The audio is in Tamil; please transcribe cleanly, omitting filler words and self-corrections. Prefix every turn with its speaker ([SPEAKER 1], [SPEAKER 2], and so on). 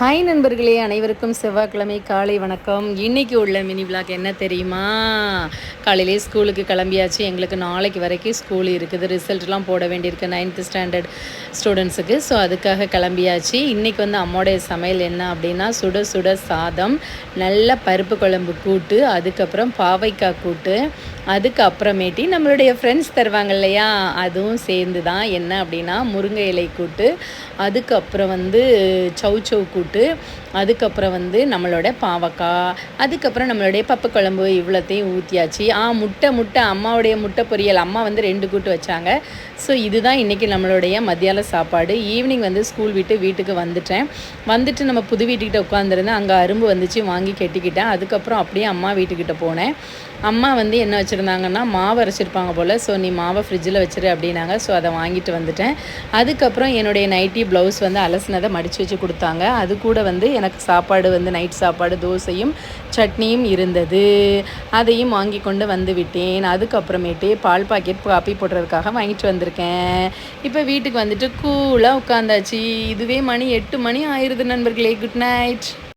[SPEAKER 1] ஹாய் நண்பர்களே, அனைவருக்கும் செவ்வாய்க்கிழமை காலை வணக்கம். இன்றைக்கி உள்ள மினி விளாக் என்ன தெரியுமா? காலையிலே ஸ்கூலுக்கு கிளம்பியாச்சு. எங்களுக்கு நாளைக்கு வரைக்கும் ஸ்கூல் இருக்குது. ரிசல்ட்லாம் போட வேண்டியிருக்கு 9th ஸ்டாண்டர்ட் ஸ்டூடெண்ட்ஸுக்கு. ஸோ அதுக்காக கிளம்பியாச்சு. இன்றைக்கி அம்மாவுடைய சமையல் என்ன அப்படின்னா, சுட சுட சாதம், நல்ல பருப்பு குழம்பு கூட்டு, அதுக்கப்புறம் பாவைக்காய் கூட்டு, அதுக்கப்புறமேட்டி நம்மளுடைய ஃப்ரெண்ட்ஸ் தருவாங்க இல்லையா, அதுவும் சேர்ந்து தான். என்ன அப்படின்னா முருங்கை இலை கூட்டு, அதுக்கப்புறம் சௌ கூட்டு, அதுக்கப்புறம் நம்மளோட பாவக்காய், அதுக்கப்புறம் நம்மளுடைய பப்பு குழம்பு இவ்வளோத்தையும் ஊற்றியாச்சு. முட்டை அம்மாவுடைய முட்டை பொரியல். அம்மா 2 கூட்டு வச்சாங்க. ஸோ இதுதான் இன்றைக்கி நம்மளுடைய மத்தியானம் சாப்பாடு. ஈவினிங் ஸ்கூல் விட்டு வீட்டுக்கு வந்துட்டு நம்ம புது வீட்டுக்கிட்ட உட்காந்துருந்தேன். அங்கே அரும்பு வந்துச்சு, வாங்கி கெட்டிக்கிட்டேன். அதுக்கப்புறம் அப்படியே அம்மா வீட்டுக்கிட்ட போனேன். அம்மா என்ன வச்சுருந்தாங்கன்னா, மாவு அரைச்சிருப்பாங்க போல். ஸோ நீ மாவை ஃப்ரிட்ஜில் வச்சிரு அப்படின்னாங்க. ஸோ அதை வாங்கிட்டு வந்துட்டேன். அதுக்கப்புறம் என்னுடைய நைட்டி ப்ளவுஸ் அலசினதை மடித்து வச்சு கொடுத்தாங்க. அது கூட எனக்கு சாப்பாடு நைட் சாப்பாடு தோசையும் சட்னியும் இருந்தது. அதையும் வாங்கி கொண்டு விட்டேன். அதுக்கப்புறமேட்டு பால் பாக்கெட் காப்பி போடுறதுக்காக வாங்கிட்டு வந்திருக்கேன். இப்போ வீட்டுக்கு கூலாக உட்காந்தாச்சு. இதுவே மணி 8 மணி ஆயிடுது நண்பர்களே. Good night.